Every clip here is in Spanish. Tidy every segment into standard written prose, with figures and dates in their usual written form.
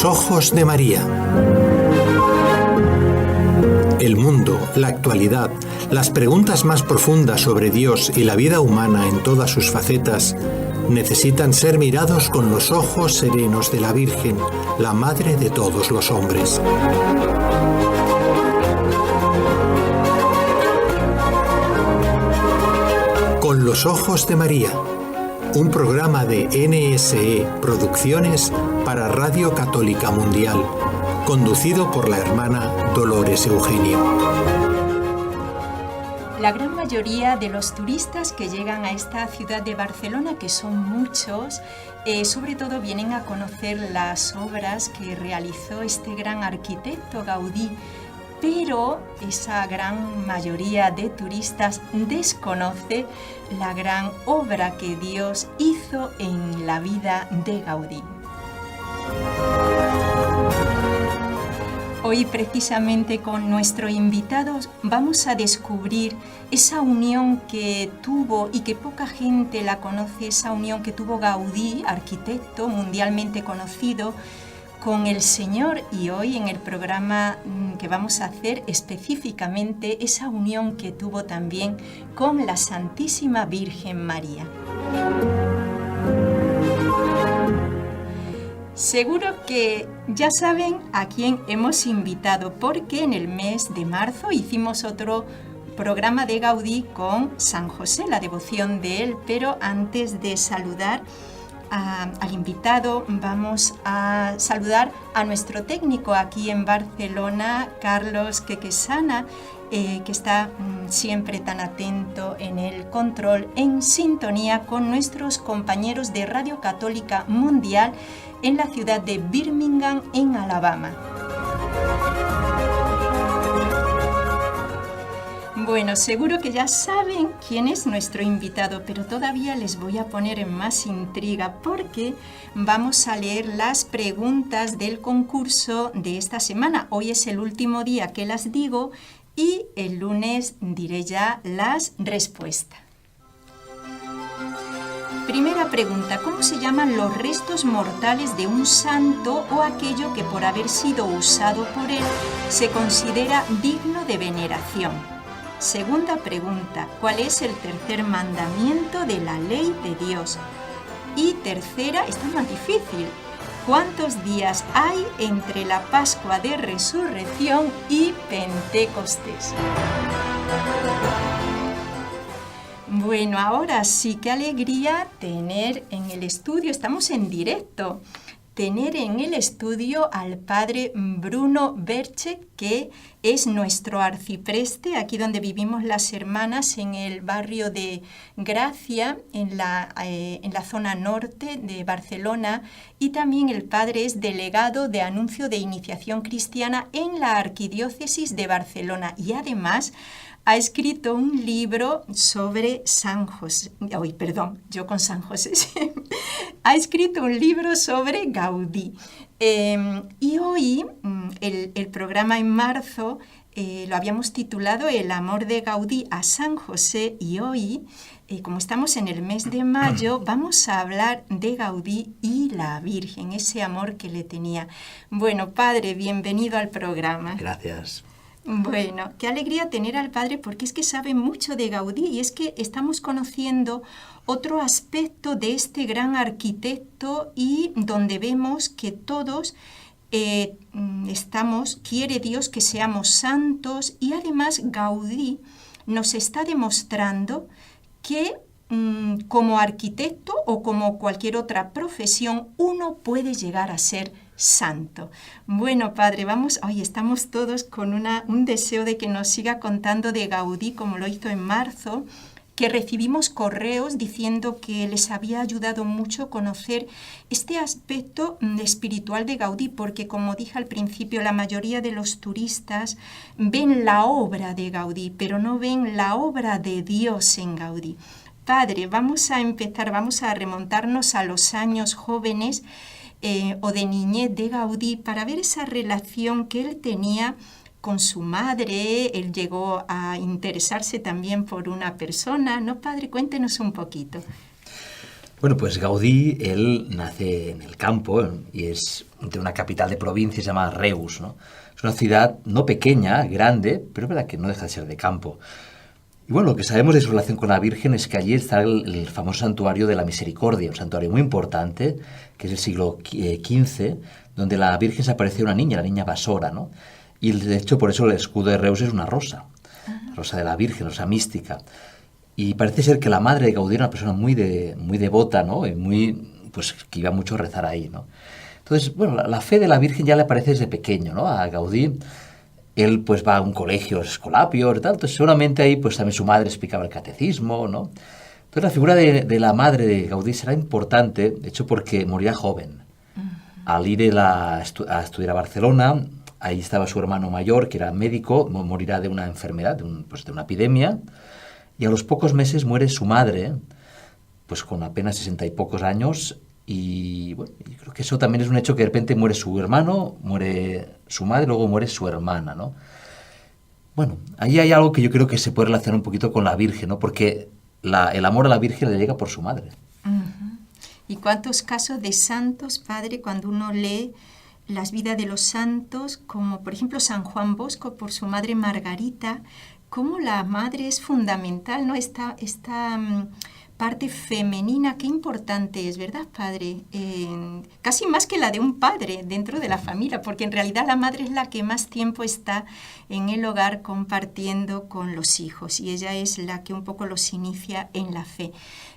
los ojos de María. El mundo, la actualidad, las preguntas más profundas sobre Dios y la vida humana en todas sus facetas necesitan ser mirados con los ojos serenos de la Virgen, la Madre de todos los hombres. Con los ojos de María, un programa de NSE Producciones para Radio Católica Mundial, conducido por la hermana Dolores Eugenio. La gran mayoría de los turistas que llegan a esta ciudad de Barcelona, que son muchos, sobre todo vienen a conocer las obras que realizó este gran arquitecto Gaudí, pero esa gran mayoría de turistas desconoce la gran obra que Dios hizo en la vida de Gaudí. Hoy precisamente con nuestro invitado vamos a descubrir esa unión que tuvo y que poca gente la conoce, esa unión que tuvo Gaudí, arquitecto mundialmente conocido, con el Señor, y hoy en el programa que vamos a hacer específicamente esa unión que tuvo también con la Santísima Virgen María. Seguro que ya saben a quién hemos invitado, porque en el mes de marzo hicimos otro programa de Gaudí con San José, la devoción de él, pero antes de saludar al invitado, vamos a saludar a nuestro técnico aquí en Barcelona, Carlos Quequesana, que está siempre tan atento en el control, en sintonía con nuestros compañeros de Radio Católica Mundial en la ciudad de Birmingham, en Alabama. Bueno, seguro que ya saben quién es nuestro invitado, pero todavía les voy a poner en más intriga porque vamos a leer las preguntas del concurso de esta semana. Hoy es el último día que las digo y el lunes diré ya las respuestas. Primera pregunta: ¿cómo se llaman los restos mortales de un santo o aquello que por haber sido usado por él se considera digno de veneración? Segunda pregunta: ¿cuál es el tercer mandamiento de la ley de Dios? Y tercera, esta es más difícil: ¿cuántos días hay entre la Pascua de Resurrección y Pentecostés? Bueno, ahora sí, qué alegría tener en el estudio, estamos en directo, tener en el estudio al padre Bruno Berche, que es nuestro arcipreste, aquí donde vivimos las hermanas, en el barrio de Gracia, en la zona norte de Barcelona, y también el padre es delegado de anuncio de iniciación cristiana en la arquidiócesis de Barcelona, y además ha escrito un libro sobre San José, yo con San José, sí. Ha escrito un libro sobre Gaudí. Y hoy, el programa en marzo, lo habíamos titulado El amor de Gaudí a San José, y hoy, como estamos en el mes de mayo, vamos a hablar de Gaudí y la Virgen, ese amor que le tenía. Bueno, padre, bienvenido al programa. Gracias. Bueno, qué alegría tener al padre, porque es que sabe mucho de Gaudí y es que estamos conociendo otro aspecto de este gran arquitecto, y donde vemos que todos quiere Dios que seamos santos, y además Gaudí nos está demostrando que como arquitecto o como cualquier otra profesión uno puede llegar a ser santo. Bueno, padre, estamos todos con un deseo de que nos siga contando de Gaudí, como lo hizo en marzo, que recibimos correos diciendo que les había ayudado mucho conocer este aspecto espiritual de Gaudí, porque, como dije al principio, la mayoría de los turistas ven la obra de Gaudí, pero no ven la obra de Dios en Gaudí. Padre, vamos a remontarnos a los años jóvenes o de niñez de Gaudí para ver esa relación que él tenía con su madre. Él llegó a interesarse también por una persona, ¿no, padre? Cuéntenos un poquito. Bueno, pues Gaudí, él nace en el campo y es de una capital de provincia, se llama Reus, ¿no? Es una ciudad no pequeña, grande, pero es verdad que no deja de ser de campo. Y bueno, lo que sabemos de su relación con la Virgen es que allí está el famoso santuario de la Misericordia, un santuario muy importante, que es del siglo XV, donde la Virgen se apareció una niña, la niña Basora, ¿no? Y de hecho por eso el escudo de Reus es una rosa, rosa de la Virgen, rosa mística. Y parece ser que la madre de Gaudí era una persona muy devota, ¿no? Y pues que iba mucho a rezar ahí, ¿no? Entonces, bueno, la fe de la Virgen ya le aparece desde pequeño, ¿no? A Gaudí. Él pues va a un colegio escolapio y tal, entonces seguramente ahí pues también su madre explicaba el catecismo, ¿no? Entonces la figura de la madre de Gaudí será importante, de hecho porque morirá joven. Al ir a estudiar a Barcelona, ahí estaba su hermano mayor, que era médico, morirá de una enfermedad, de una epidemia, y a los pocos meses muere su madre, pues con apenas 60 y pocos años, y bueno, yo creo que eso también es un hecho que de repente muere su hermano, muere su madre, luego muere su hermana, ¿no? Bueno, ahí hay algo que yo creo que se puede relacionar un poquito con la Virgen, ¿no? Porque el amor a la Virgen le llega por su madre. Uh-huh. ¿Y cuántos casos de santos, padre, cuando uno lee las vidas de los santos, como por ejemplo San Juan Bosco por su madre Margarita, cómo la madre es fundamental, ¿no? Esta parte femenina, qué importante es, ¿verdad, padre? Casi más que la de un padre dentro de la familia, porque en realidad la madre es la que más tiempo está en el hogar compartiendo con los hijos y ella es la que un poco los inicia en la fe.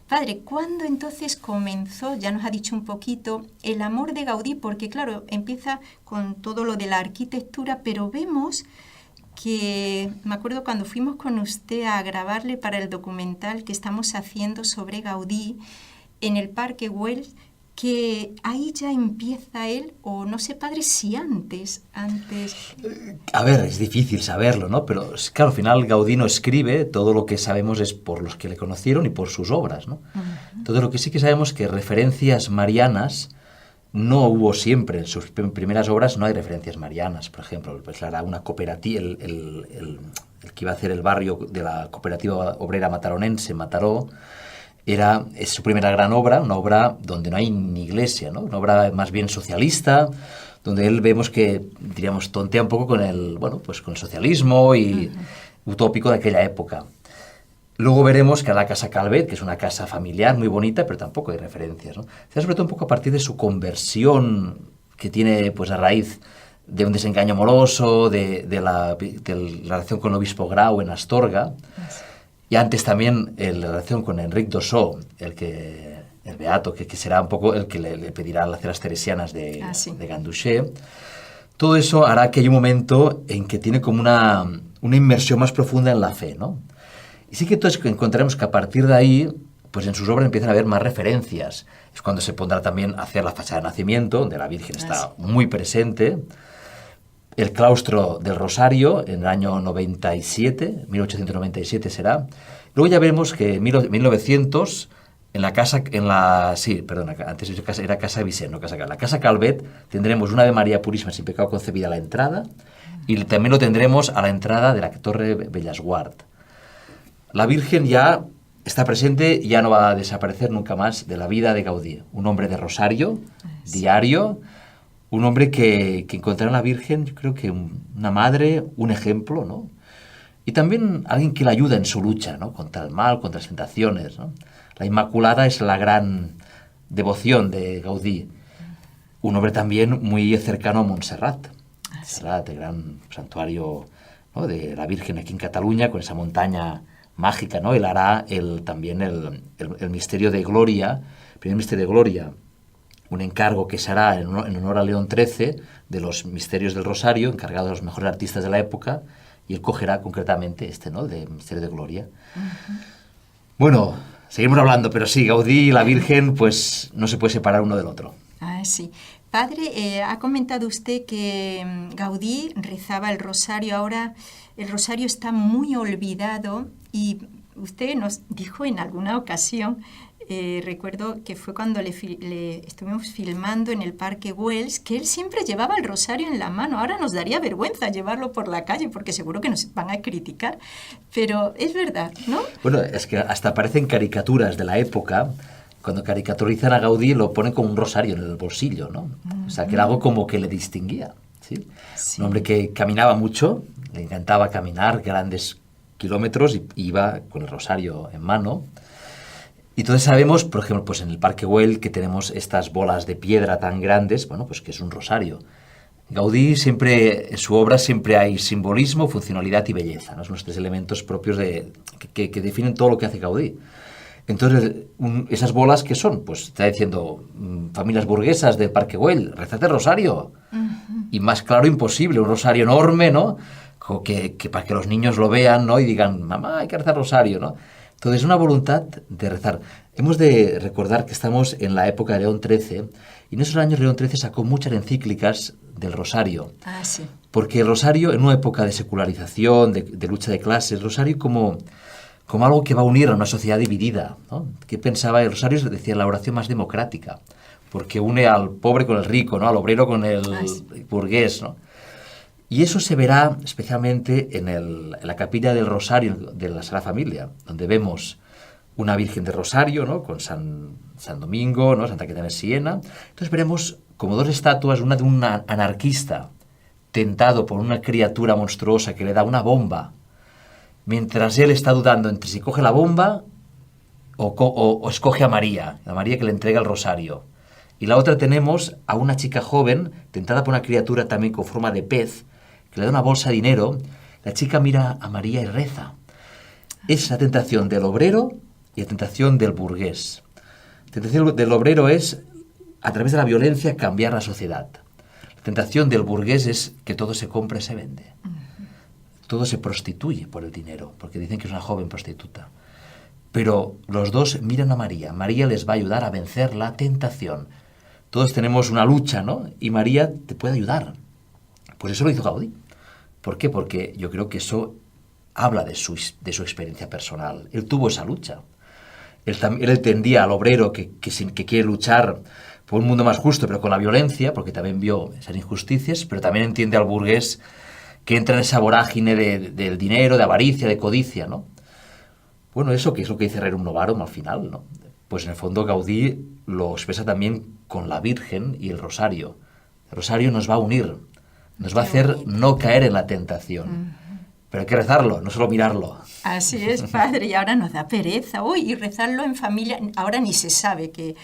Padre, ¿cuándo entonces comenzó, ya nos ha dicho un poquito, el amor de Gaudí? Porque claro, empieza con todo lo de la arquitectura, pero vemos que me acuerdo cuando fuimos con usted a grabarle para el documental que estamos haciendo sobre Gaudí en el Parque Güell, que ahí ya empieza él, o no sé, padre, si antes. A ver, es difícil saberlo, ¿no? Pero claro, al final Gaudí no escribe, todo lo que sabemos es por los que le conocieron y por sus obras, ¿no? Uh-huh. Entonces lo que sí que sabemos es que referencias marianas no hubo siempre. En sus primeras obras no hay referencias marianas, por ejemplo, pues era una cooperativa, el que iba a hacer el barrio de la cooperativa obrera mataronense, Mataró, es su primera gran obra, una obra donde no hay ni iglesia, ¿no? Una obra más bien socialista, donde él vemos que, diríamos, tontea un poco con el socialismo y utópico de aquella época. Luego veremos que la Casa Calvet, que es una casa familiar muy bonita, pero tampoco hay referencias, ¿no? Se da sobre todo un poco a partir de su conversión, que tiene pues a raíz de un desengaño amoroso, de la relación con el obispo Grau en Astorga, y antes también la relación con Enric d'Ossó, el beato, que será un poco el que le pedirá las ceras teresianas de Ganduxer. Todo eso hará que haya un momento en que tiene como una inmersión más profunda en la fe, ¿no? Y sí que entonces encontraremos que a partir de ahí, pues en sus obras empiezan a haber más referencias. Es cuando se pondrá también a hacer la fachada de nacimiento, donde la Virgen está muy presente. El claustro del Rosario, en el año 1897 será. Luego ya vemos que en 1900, antes era Casa Vicent, no Casa Calvet. La Casa Calvet tendremos una Ave María Purísima sin pecado concebida a la entrada, y también lo tendremos a la entrada de la Torre Bellesguard. La Virgen ya está presente y ya no va a desaparecer nunca más de la vida de Gaudí. Un hombre de rosario, diario, un hombre que encontrará en la Virgen, yo creo que una madre, un ejemplo, ¿no? Y también alguien que le ayuda en su lucha, ¿no? Contra el mal, contra las tentaciones, ¿no? La Inmaculada es la gran devoción de Gaudí. Un hombre también muy cercano a Montserrat. Montserrat, el gran santuario, ¿no? De la Virgen aquí en Cataluña, con esa montaña mágica, ¿no? Él hará también el misterio de Gloria, el primer misterio de Gloria, un encargo que se hará en honor a León XIII de los misterios del Rosario, encargado de los mejores artistas de la época, y él cogerá concretamente ¿no? De misterio de Gloria. Uh-huh. Bueno, seguimos hablando, pero sí, Gaudí y la Virgen, pues no se puede separar uno del otro. Sí. Padre, ha comentado usted que Gaudí rezaba el rosario. Ahora el rosario está muy olvidado y usted nos dijo en alguna ocasión, recuerdo que fue cuando le estuvimos filmando en el Parque Güell, que él siempre llevaba el rosario en la mano. Ahora nos daría vergüenza llevarlo por la calle porque seguro que nos van a criticar, pero es verdad, ¿no? Bueno, es que hasta aparecen caricaturas de la época cuando caricaturizan a Gaudí lo ponen como un rosario en el bolsillo, ¿no? O sea, que era algo como que le distinguía, ¿sí? Sí. Un hombre que caminaba mucho, le encantaba caminar grandes kilómetros y iba con el rosario en mano. Y entonces sabemos, por ejemplo, pues en el Parque Güell, que tenemos estas bolas de piedra tan grandes, bueno, pues que es un rosario. Gaudí siempre, en su obra siempre hay simbolismo, funcionalidad y belleza, ¿no? Son los tres elementos propios que definen todo lo que hace Gaudí. Entonces, esas bolas, ¿qué son? Pues está diciendo, familias burguesas del Parque Güell, rezad el rosario. Y más claro imposible, un rosario enorme, ¿no? Que para que los niños lo vean, ¿no? Y digan, mamá, hay que rezar rosario, ¿no? Entonces, una voluntad de rezar. Hemos de recordar que estamos en la época de León XIII, y en esos años León XIII sacó muchas encíclicas del rosario. Ah, sí. Porque el rosario, en una época de secularización, de lucha de clases, el rosario como algo que va a unir a una sociedad dividida, ¿no? ¿Qué pensaba? El rosario decía la oración más democrática, porque une al pobre con el rico, ¿no? Al obrero con el burgués, ¿no? Y eso se verá especialmente en la capilla del Rosario de la Sagrada Familia, donde vemos una Virgen de Rosario, ¿no? Con San Domingo, ¿no? Santa Catarina de Siena. Entonces veremos como dos estatuas, una de un anarquista tentado por una criatura monstruosa que le da una bomba, mientras él está dudando entre si coge la bomba o escoge a María que le entrega el rosario. Y la otra tenemos a una chica joven tentada por una criatura también con forma de pez, que le da una bolsa de dinero. La chica mira a María y reza. Es la tentación del obrero y la tentación del burgués. La tentación del obrero es, a través de la violencia, cambiar la sociedad. La tentación del burgués es que todo se compra y se vende. Todo se prostituye por el dinero, porque dicen que es una joven prostituta. Pero los dos miran a María. María les va a ayudar a vencer la tentación. Todos tenemos una lucha, ¿no? Y María te puede ayudar. Pues eso lo hizo Gaudí. ¿Por qué? Porque yo creo que eso habla de su experiencia personal. Él tuvo esa lucha. Él entendía al obrero que quiere luchar por un mundo más justo, pero con la violencia, porque también vio esas injusticias, pero también entiende al burgués que entra en esa vorágine del dinero, de avaricia, de codicia, ¿no? Bueno, eso que es lo que dice Rerum Novarum al final, ¿no? Pues en el fondo Gaudí lo expresa también con la Virgen y el rosario. El rosario nos va a unir, nos va a hacer no caer en la tentación. Pero hay que rezarlo, no solo mirarlo. Así es, padre, y ahora nos da pereza. Uy, y rezarlo en familia, ahora ni se sabe que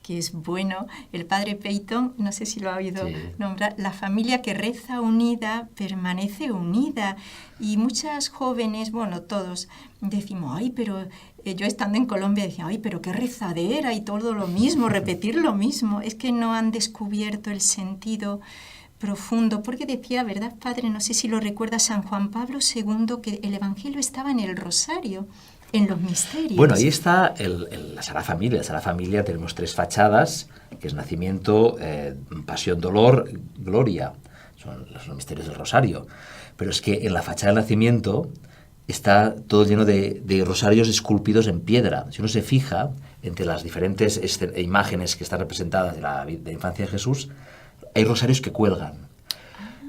es bueno. El padre Peyton, no sé si lo ha oído nombrar, la familia que reza unida permanece unida. Y muchas jóvenes, bueno, todos, decimos, ay, pero yo estando en Colombia decía, ay, pero qué rezadera y todo lo mismo, repetir lo mismo. Es que no han descubierto el sentido profundo, porque decía, ¿verdad, padre? No sé si lo recuerda San Juan Pablo II, que el Evangelio estaba en el rosario, en los misterios. Bueno, ahí está la Sagrada Familia. La Sagrada Familia tenemos tres fachadas, que es nacimiento, pasión, dolor, gloria. Son los misterios del rosario. Pero es que en la fachada del nacimiento está todo lleno de rosarios esculpidos en piedra. Si uno se fija entre las diferentes imágenes que están representadas de la infancia de Jesús, hay rosarios que cuelgan.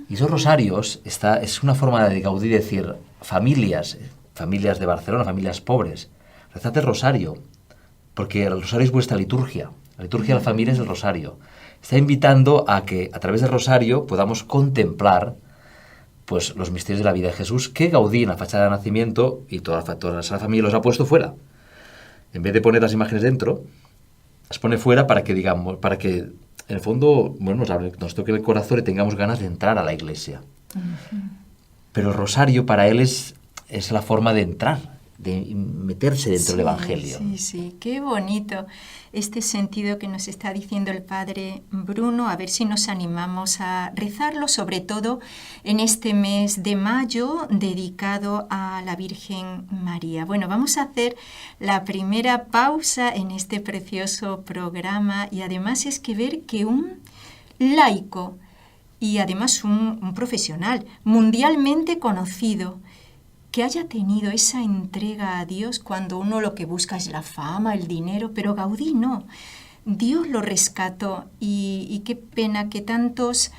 Y esos rosarios es una forma de Gaudí decir, familias de Barcelona, familias pobres, rezad el rosario, porque el rosario es vuestra liturgia. La liturgia de la familia es el rosario. Está invitando a que a través del rosario podamos contemplar pues, los misterios de la vida de Jesús, que Gaudí en la fachada de nacimiento y toda la Sagrada Familia los ha puesto fuera. En vez de poner las imágenes dentro, las pone fuera para que en el fondo, bueno, nos toque el corazón y tengamos ganas de entrar a la iglesia. Pero el rosario para él es la forma de entrar, de meterse dentro del Evangelio. Sí, qué bonito este sentido que nos está diciendo el padre Bruno. A ver si nos animamos a rezarlo, sobre todo en este mes de mayo dedicado a la Virgen María. Bueno, vamos a hacer la primera pausa en este precioso programa, y además es que ver que un laico y además un profesional mundialmente conocido, que haya tenido esa entrega a Dios cuando uno lo que busca es la fama, el dinero, pero Gaudí no. Dios lo rescató, y qué pena que tantos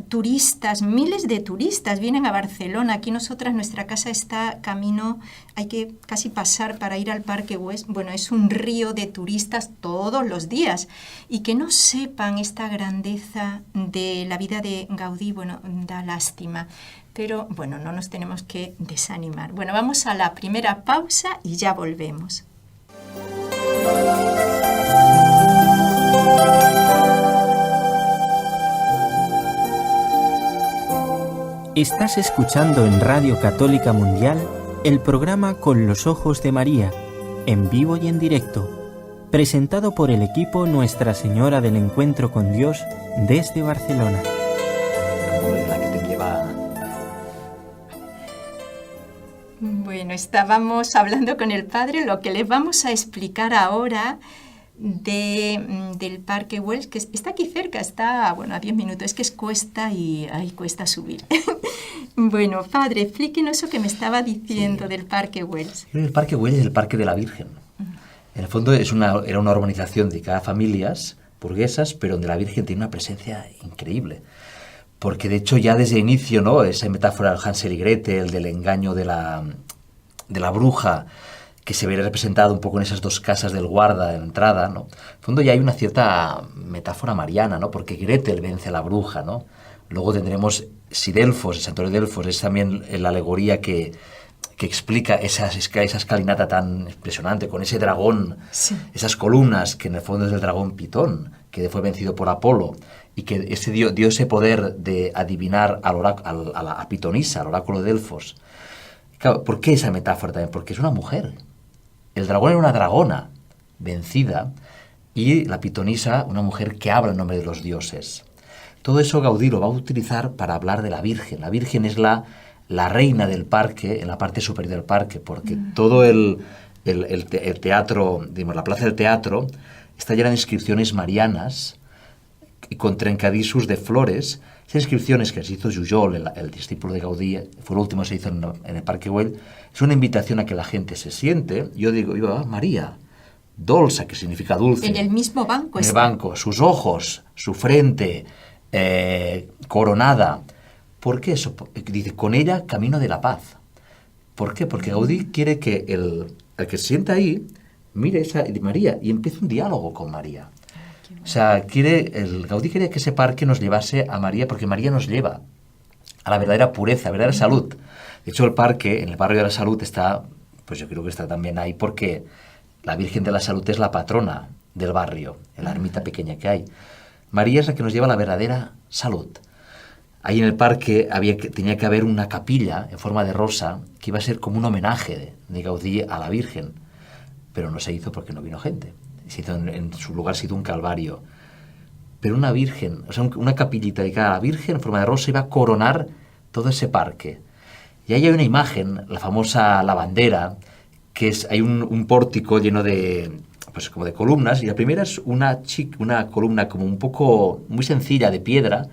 turistas, miles de turistas vienen a Barcelona. Aquí nosotras, nuestra casa está camino, hay que casi pasar para ir al Parque Güell. Bueno, es un río de turistas todos los días. Y que no sepan esta grandeza de la vida de Gaudí, bueno, da lástima. Pero bueno, no nos tenemos que desanimar. Bueno, vamos a la primera pausa y ya volvemos. Estás escuchando en Radio Católica Mundial el programa Con los Ojos de María, en vivo y en directo, presentado por el equipo Nuestra Señora del Encuentro con Dios desde Barcelona. Bueno, estábamos hablando con el padre, lo que les vamos a explicar ahora del Parque Güell, que está aquí cerca, está, bueno, a 10 minutos, es que es cuesta y cuesta subir. Bueno, padre, explíquenos eso que me estaba diciendo del Parque Güell. El Parque Güell es el Parque de la Virgen. En el fondo era una urbanización dedicada a familias burguesas, pero donde la Virgen tiene una presencia increíble. Porque de hecho ya desde el inicio, ¿no?, esa metáfora del Hansel y Gretel, del engaño de la bruja, que se ve representado un poco en esas dos casas del guarda de entrada, ¿no? En el fondo ya hay una cierta metáfora mariana, ¿no?, porque Gretel vence a la bruja, ¿no? Luego tendremos si Delfos, el santuario de Delfos, es también la alegoría que explica esa escalinata tan impresionante, con ese dragón, sí, esas columnas, que en el fondo es el dragón Pitón, que fue vencido por Apolo, y que ese dio ese poder de adivinar a Pitonisa, al oráculo de Delfos. Claro, ¿por qué esa metáfora también? Porque es una mujer. El dragón era una dragona vencida, y la Pitonisa, una mujer que habla en nombre de los dioses. Todo eso Gaudí lo va a utilizar para hablar de la Virgen. La Virgen es la reina del parque, en la parte superior del parque, porque todo el teatro, digamos, la plaza del teatro, está llena de inscripciones marianas y con trencadissos de flores. Esas inscripciones que se hizo Jujol, el discípulo de Gaudí, fue lo último que se hizo en el Parque Güell, es una invitación a que la gente se siente. Yo digo, María, dolça, que significa dulce. En el mismo banco. En el banco, sus ojos, su frente, coronada. ¿Por qué eso? Dice, con ella camino de la paz. ¿Por qué? Porque Gaudí quiere que el que se sienta ahí mire esa María y empiece un diálogo con María. O sea, Gaudí quería que ese parque nos llevase a María, porque María nos lleva a la verdadera pureza, a la verdadera salud. De hecho, el parque, en el barrio de la Salud, está, pues yo creo que está también ahí, porque la Virgen de la Salud es la patrona del barrio, en la ermita pequeña que hay. María es la que nos lleva a la verdadera salud. Ahí en el parque tenía que haber una capilla en forma de rosa que iba a ser como un homenaje de Gaudí a la Virgen, pero no se hizo porque no vino gente. Se hizo en su lugar se hizo un calvario. Pero una virgen, o sea, una capillita dedicada a la Virgen en forma de rosa iba a coronar todo ese parque. Y ahí hay una imagen, la famosa lavandera, que hay un pórtico lleno de, pues como de columnas, y la primera es una columna como un poco muy sencilla de piedra,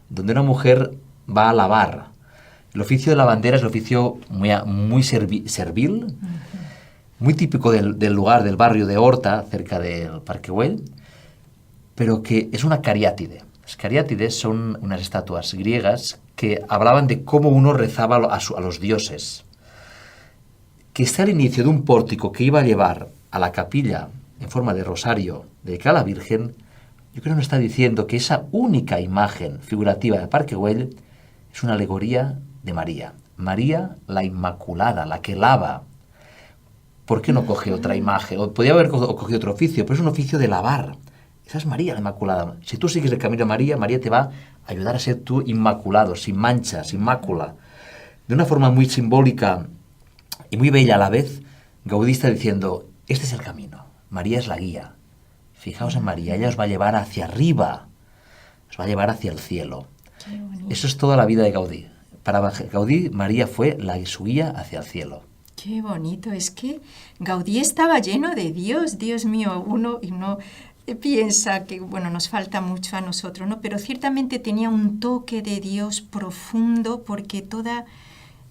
donde una mujer va a lavar. El oficio de lavandera es el oficio muy servil, muy típico del lugar, del barrio de Horta, cerca del Parque Güell, pero que es una cariátide. Las cariátides son unas estatuas griegas que hablaban de cómo uno rezaba a los dioses. Que está al inicio de un pórtico que iba a llevar a la capilla en forma de rosario dedicada a la Virgen, yo creo que nos está diciendo que esa única imagen figurativa del Parque Güell es una alegoría de María. María la Inmaculada, la que lava. ¿Por qué no coge otra imagen? O podía haber cogido otro oficio, pero es un oficio de lavar. Esa es María la Inmaculada. Si tú sigues el camino de María, María te va a ayudar a ser tú inmaculado, sin mancha, sin mácula. De una forma muy simbólica y muy bella a la vez, Gaudí está diciendo, este es el camino. María es la guía. Fijaos en María, ella os va a llevar hacia arriba, os va a llevar hacia el cielo. Eso es toda la vida de Gaudí. Para Gaudí, María fue su guía hacia el cielo. Qué bonito, es que Gaudí estaba lleno de Dios mío, uno piensa que, bueno, nos falta mucho a nosotros, ¿no? Pero ciertamente tenía un toque de Dios profundo, porque toda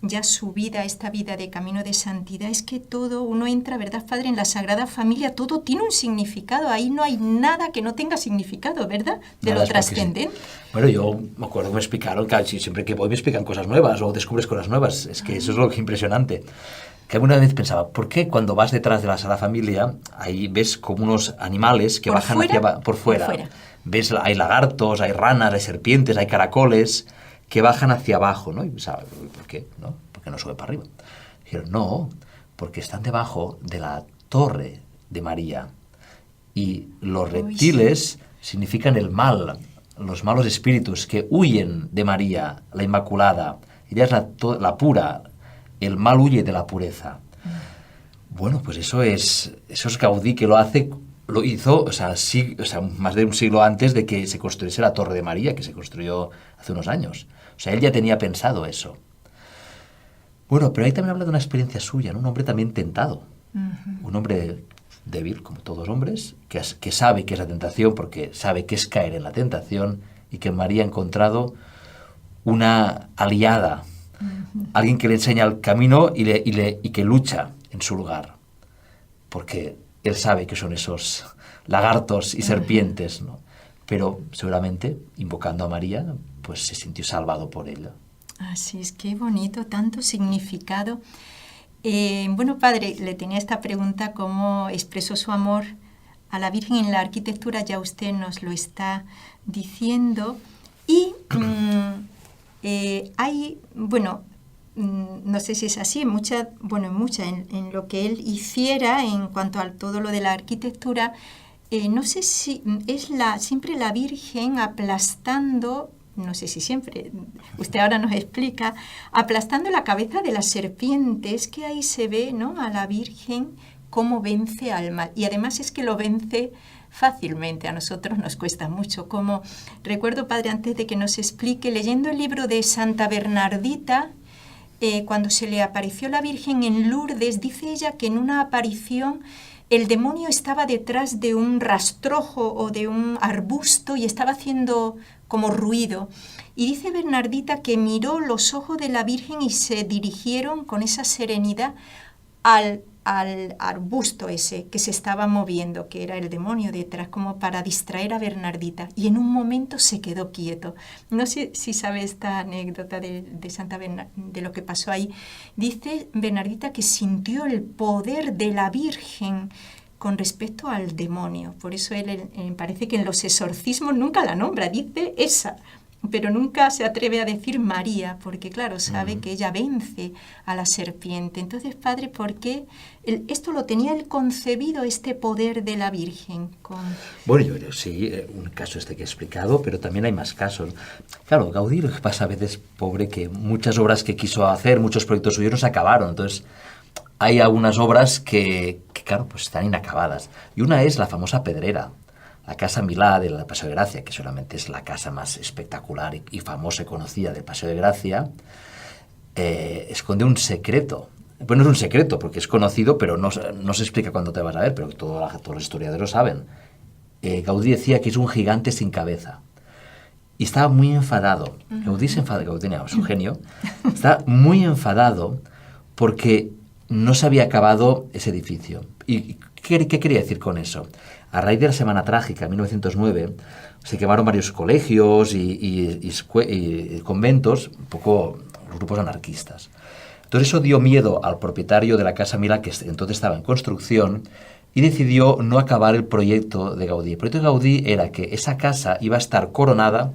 ya su vida, esta vida de camino de santidad, es que todo, uno entra, ¿verdad, Padre? En la Sagrada Familia, todo tiene un significado, ahí no hay nada que no tenga significado, ¿verdad? De Nada, lo es porque trascendente. Bueno, yo me acuerdo que me explicaron, que siempre que voy me explican cosas nuevas o descubres cosas nuevas. Es que eso es lo que es impresionante. Que alguna vez pensaba, ¿por qué cuando vas detrás de la Sagrada Familia, ahí ves como unos animales que ¿Por bajan fuera? por fuera? Por fuera. Ves, hay lagartos, hay ranas, hay serpientes, hay caracoles que bajan hacia abajo, ¿no? Y pensaba, ¿por qué? ¿No? ¿Por qué no sube para arriba? Dijeron, no, porque están debajo de la torre de María. Y los reptiles significan el mal, los malos espíritus que huyen de María, la Inmaculada. Ella es la pura, el mal huye de la pureza. Bueno, pues eso es Gaudí que lo hizo, más de un siglo antes de que se construyese la Torre de María, que se construyó hace unos años. O sea, él ya tenía pensado eso. Bueno, pero ahí también habla de una experiencia suya, ¿no? Un hombre también tentado. Un hombre débil, como todos los hombres, que sabe que es la tentación, porque sabe que es caer en la tentación, y que María ha encontrado una aliada, alguien que le enseña el camino y que lucha en su lugar, porque él sabe que son esos lagartos y serpientes, ¿no? Pero seguramente, invocando a María, pues se sintió salvado por ella. Así es, qué bonito, tanto significado. Bueno, Padre, le tenía esta pregunta, ¿cómo expresó su amor a la Virgen en la arquitectura? Ya usted nos lo está diciendo. Y hay, bueno, no sé si es así, en lo que él hiciera en cuanto a todo lo de la arquitectura, no sé si es siempre la Virgen aplastando, no sé si siempre, usted ahora nos explica, aplastando la cabeza de las serpientes, que ahí se ve, ¿no?, a la Virgen cómo vence al mal. Y además es que lo vence fácilmente, a nosotros nos cuesta mucho. Como recuerdo, Padre, antes de que nos explique, leyendo el libro de Santa Bernardita, cuando se le apareció la Virgen en Lourdes, dice ella que en una aparición el demonio estaba detrás de un rastrojo o de un arbusto y estaba haciendo como ruido. Y dice Bernardita que miró los ojos de la Virgen y se dirigieron con esa serenidad al arbusto ese que se estaba moviendo, que era el demonio detrás, como para distraer a Bernardita. Y en un momento se quedó quieto. No sé si sabe esta anécdota de Santa de lo que pasó ahí. Dice Bernardita que sintió el poder de la Virgen con respecto al demonio. Por eso él parece que en los exorcismos nunca la nombra, dice esa, pero nunca se atreve a decir María, porque claro, sabe que ella vence a la serpiente. Entonces, Padre, ¿por qué esto lo tenía él concebido, este poder de la Virgen? Bueno, yo sí, un caso que he explicado, pero también hay más casos. Claro, Gaudí, lo que pasa a veces, pobre, que muchas obras que quiso hacer, muchos proyectos suyos no se acabaron. Entonces, hay algunas obras que claro, pues están inacabadas. Y una es la famosa Pedrera, la Casa Milá del Paseo de Gracia, que solamente es la casa más espectacular y famosa y conocida del Paseo de Gracia, esconde un secreto. Bueno, no es un secreto, porque es conocido, pero no se explica cuándo te vas a ver, pero todos los historiadores saben. Gaudí decía que es un gigante sin cabeza. Y estaba muy enfadado. Gaudí se enfadó, Gaudí tenía su genio. Estaba muy enfadado porque no se había acabado ese edificio. ¿Y qué quería decir con eso? A raíz de la Semana Trágica, en 1909, se quemaron varios colegios y conventos, un poco grupos anarquistas. Entonces eso dio miedo al propietario de la Casa Milá, que entonces estaba en construcción, y decidió no acabar el proyecto de Gaudí. El proyecto de Gaudí era que esa casa iba a estar coronada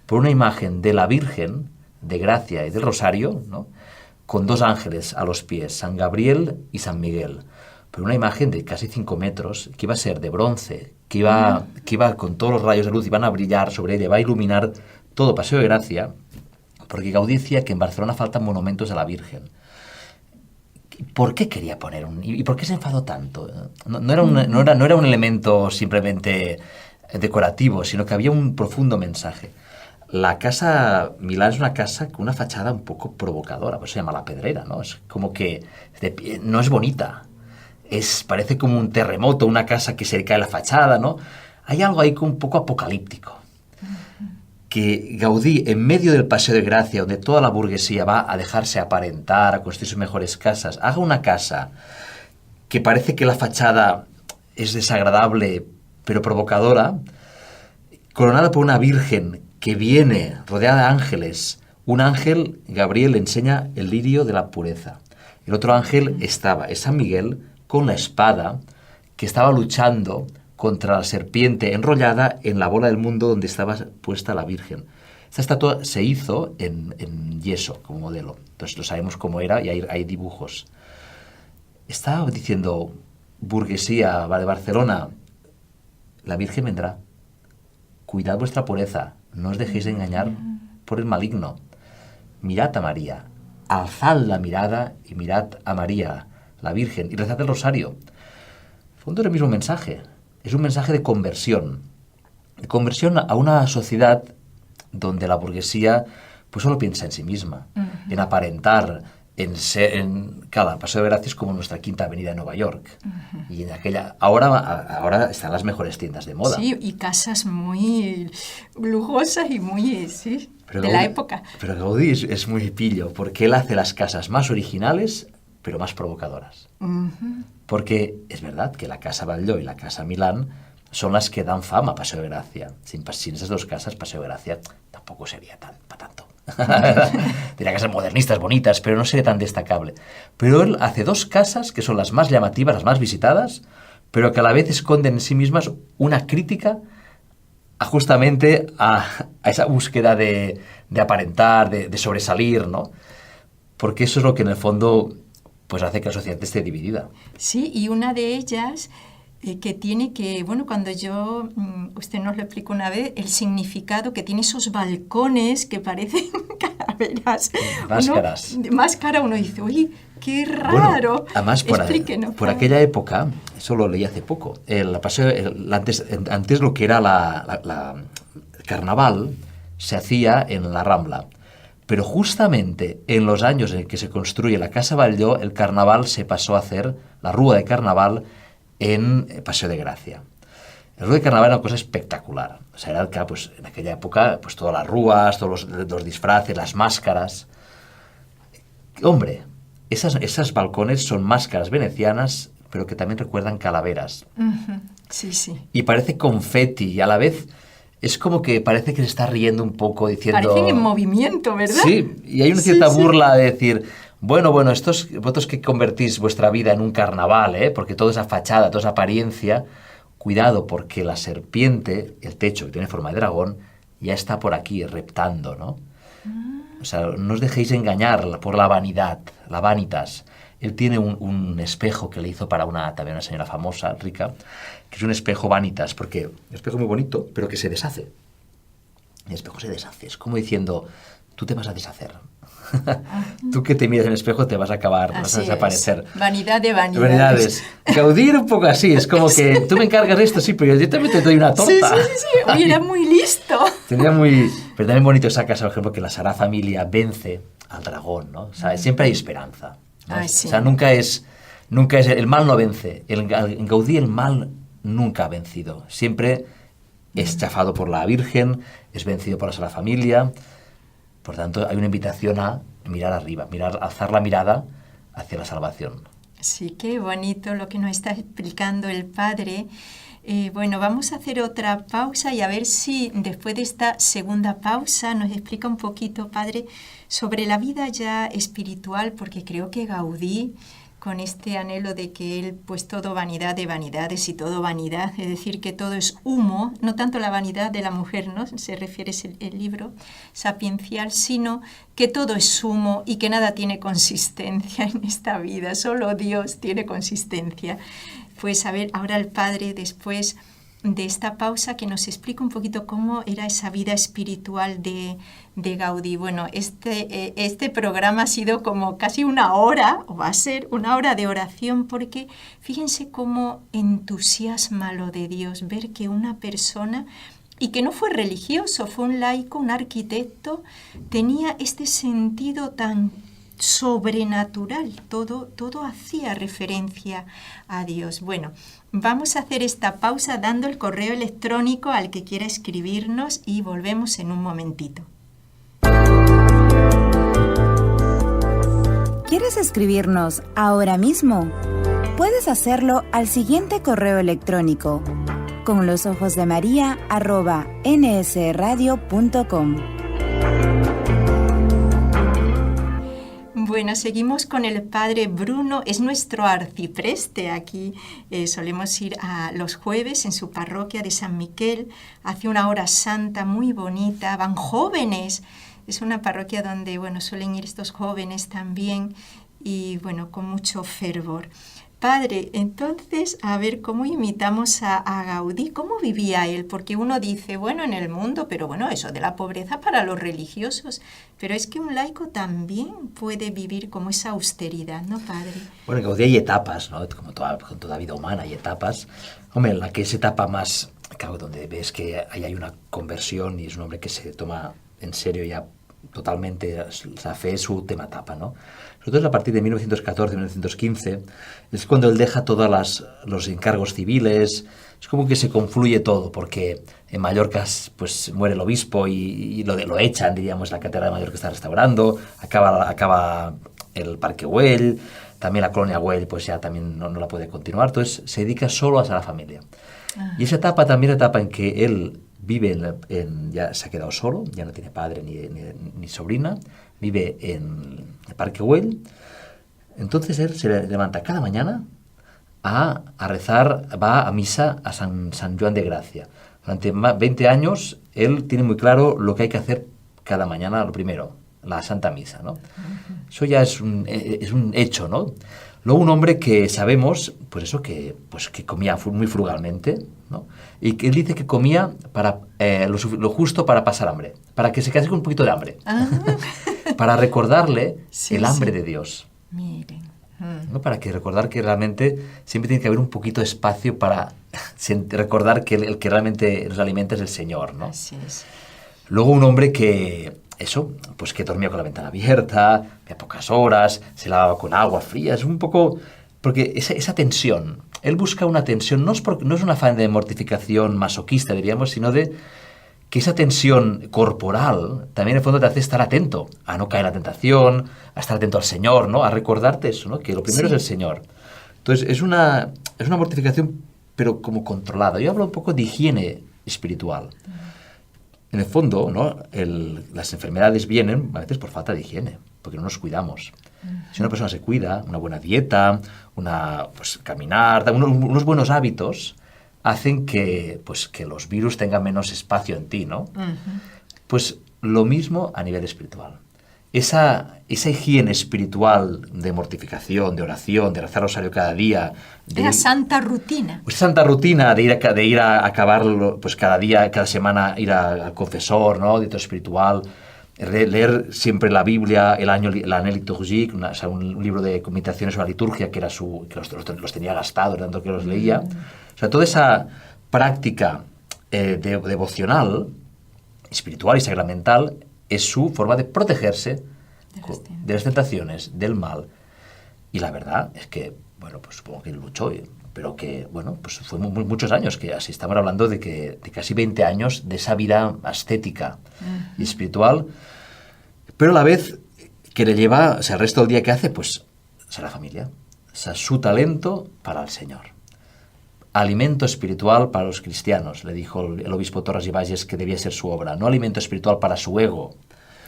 por una imagen de la Virgen, de Gracia y del Rosario, ¿no?, con dos ángeles a los pies, San Gabriel y San Miguel. Pero una imagen de casi 5 metros, que iba a ser de bronce, que iba con todos los rayos de luz, iban a brillar sobre ella, iba a iluminar todo Paseo de Gracia, porque Gaudí decía que en Barcelona faltan monumentos a la Virgen. ¿Por qué quería poner y por qué se enfadó tanto? No era un elemento simplemente decorativo, sino que había un profundo mensaje. La Casa Milá es una casa con una fachada un poco provocadora, por eso se llama La Pedrera, ¿no? Es como que no es bonita. Parece como un terremoto, una casa que se le cae la fachada, ¿no? Hay algo ahí un poco apocalíptico. que Gaudí, en medio del Paseo de Gracia, donde toda la burguesía va a dejarse aparentar, a construir sus mejores casas, haga una casa que parece que la fachada es desagradable pero provocadora, coronada por una virgen que viene rodeada de ángeles. Un ángel, Gabriel, le enseña el lirio de la pureza. El otro ángel es San Miguel, con la espada, que estaba luchando contra la serpiente enrollada en la bola del mundo donde estaba puesta la Virgen. Esta estatua se hizo en yeso como modelo. Entonces lo sabemos cómo era y hay dibujos. Está diciendo, burguesía de Barcelona, la Virgen vendrá. Cuidad vuestra pureza, no os dejéis engañar por el maligno. Mirad a María, alzad la mirada y mirad a María, la Virgen, y rezad el rosario. En fondo es el mismo mensaje. Es un mensaje de conversión. De conversión a una sociedad donde la burguesía pues solo piensa en sí misma, en aparentar, cada Paseo de Gracia es como nuestra Quinta Avenida de Nueva York. Y en aquella ahora están las mejores tiendas de moda. Sí, y casas muy lujosas y muy, sí, pero de Gaudí, la época. Pero Gaudí es muy pillo, porque él hace las casas más originales, pero más provocadoras. Porque es verdad que la Casa Batlló y la Casa Milán son las que dan fama a Paseo de Gracia. Sin esas dos casas, Paseo de Gracia tampoco sería para tanto. Diría casas modernistas, bonitas, pero no sería tan destacable. Pero él hace dos casas que son las más llamativas, las más visitadas, pero que a la vez esconden en sí mismas una crítica justamente a esa búsqueda de aparentar, de sobresalir, ¿no? Porque eso es lo que en el fondo pues hace que la sociedad esté dividida. Sí, y una de ellas que tiene que, bueno, cuando usted nos lo explicó una vez, el significado que tiene esos balcones que parecen calaveras. Máscara, uno dice, uy, qué raro. Bueno, además, por aquella época, eso lo leí hace poco, antes lo que era la carnaval se hacía en la Rambla. Pero justamente en los años en que se construye la Casa Batlló, el carnaval se pasó a hacer, la rúa de carnaval, en Paseo de Gracia. El rúa de carnaval era una cosa espectacular. O sea, era pues, en aquella época, pues todas las rúas, todos los disfraces, las máscaras. Hombre, esas balcones son máscaras venecianas, pero que también recuerdan calaveras. Sí, sí. Y parece confeti, y a la vez es como que parece que se está riendo un poco diciendo... Parecen en movimiento, ¿verdad? Sí, y hay una cierta burla de decir, bueno, vosotros que convertís vuestra vida en un carnaval, porque toda esa fachada, toda esa apariencia, cuidado, porque la serpiente, el techo que tiene forma de dragón, ya está por aquí reptando, ¿no? O sea, no os dejéis engañar por la vanidad, la vanitas. Él tiene un espejo que le hizo para también una señora famosa, rica, que es un espejo vanitas, porque un espejo muy bonito, pero que se deshace. El espejo se deshace, es como diciendo, tú te vas a deshacer. Tú que te miras en el espejo te vas a acabar, vas a desaparecer. Vanidad de vanidades. Gaudí era un poco así, es como que tú me encargas esto, sí, pero yo también te doy una torta. Sí. Oye, era muy listo. Pero también bonito esa casa, por ejemplo, que la Sagrada Familia vence al dragón, ¿no? O sea, siempre hay esperanza, ¿no? Sí. O sea, nunca es el mal no vence. En Gaudí el mal nunca ha vencido. Siempre es chafado por la Virgen, es vencido por la Sagrada Familia. Por tanto, hay una invitación a mirar arriba, alzar la mirada hacia la salvación. Sí, qué bonito lo que nos está explicando el Padre. Bueno, vamos a hacer otra pausa y a ver si después de esta segunda pausa nos explica un poquito, Padre, sobre la vida ya espiritual, porque creo que Gaudí, con este anhelo de que él, pues todo vanidad de vanidades y todo vanidad, es decir, que todo es humo, no tanto la vanidad de la mujer, ¿no? Se refiere el libro sapiencial, sino que todo es humo y que nada tiene consistencia en esta vida, solo Dios tiene consistencia. Pues a ver, ahora el Padre, después de esta pausa, que nos explica un poquito cómo era esa vida espiritual de Gaudí. Bueno, este programa ha sido como casi una hora, o va a ser una hora de oración, porque fíjense cómo entusiasma lo de Dios, ver que una persona, y que no fue religioso, fue un laico, un arquitecto, tenía este sentido tan sobrenatural, todo hacía referencia a Dios. Bueno, vamos a hacer esta pausa dando el correo electrónico al que quiera escribirnos y volvemos en un momentito. ¿Quieres escribirnos ahora mismo? Puedes hacerlo al siguiente correo electrónico: conlosojosdemaria@nsradio.com. Bueno, seguimos con el padre Bruno, es nuestro arcipreste aquí. Solemos ir a los jueves en su parroquia de San Miquel, hace una hora santa muy bonita, van jóvenes. Es una parroquia donde, bueno, suelen ir estos jóvenes también y, bueno, con mucho fervor. Padre, entonces, a ver, ¿cómo imitamos a Gaudí? ¿Cómo vivía él? Porque uno dice, bueno, en el mundo, pero bueno, eso de la pobreza para los religiosos. Pero es que un laico también puede vivir como esa austeridad, ¿no, padre? Bueno, en Gaudí hay etapas, ¿no? Como con toda vida humana hay etapas. Hombre, la que es etapa más, claro, donde ves que ahí hay una conversión y es un hombre que se toma en serio ya totalmente la fe, es su última etapa, ¿no? Sobre todo es a partir de 1914-1915, es cuando él deja todos los encargos civiles, es como que se confluye todo, porque en Mallorca pues muere el obispo y lo echan, diríamos, la catedral de Mallorca está restaurando, acaba el Parque Güell, también la colonia Güell pues ya también no la puede continuar, entonces se dedica solo a la familia. Y esa etapa también es la etapa en que él vive ya se ha quedado solo, ya no tiene padre ni sobrina, vive en el Parque Güell. Entonces él se levanta cada mañana a rezar, va a misa a San Joan de Gracia. Durante 20 años él tiene muy claro lo que hay que hacer cada mañana, lo primero, la Santa Misa, ¿no? Eso ya es un hecho, ¿no? Luego un hombre que sabemos, pues eso, que comía muy frugalmente, ¿no? Y que él dice que comía para lo justo para pasar hambre, para que se quedase con un poquito de hambre, para recordarle el hambre de Dios. Miren. ¿No? Para que recordar que realmente siempre tiene que haber un poquito de espacio para recordar que el que realmente nos alimenta es el Señor, ¿no? Así es. Luego un hombre que dormía con la ventana abierta, a pocas horas, se lavaba con agua fría, es un poco... Porque esa tensión, él busca una tensión, no es un afán de mortificación masoquista, diríamos, sino de que esa tensión corporal también en el fondo te hace estar atento, a no caer en la tentación, a estar atento al Señor, ¿no? A recordarte eso, ¿no? Que lo primero es el Señor. Entonces es una mortificación, pero como controlada. Yo hablo un poco de higiene espiritual. En el fondo, ¿no? Las enfermedades vienen a veces por falta de higiene, porque no nos cuidamos. Si una persona se cuida, una buena dieta, caminar, unos buenos hábitos, hacen que los virus tengan menos espacio en ti, ¿no? Pues lo mismo a nivel espiritual. Esa higiene espiritual de mortificación, de oración, de rezar rosario cada día... La santa rutina. Pues santa rutina de ir a acabarlo, pues cada día, cada semana ir al confesor, ¿no? Dieto espiritual, leer siempre la Biblia, l'Année liturgique, un libro de meditaciones sobre la liturgia que los tenía gastados, tanto que los leía. O sea, toda esa práctica devocional, espiritual y sacramental, es su forma de protegerse de las tentaciones, del mal. Y la verdad es que, bueno, pues supongo que luchó, pero que, bueno, pues fue muchos años, que así estamos hablando de casi 20 años de esa vida ascética y espiritual, pero a la vez que le lleva, o sea, el resto del día que hace, pues, a la familia, o sea, su talento para el Señor. Alimento espiritual para los cristianos, le dijo el obispo Torras y Valles que debía ser su obra, no alimento espiritual para su ego.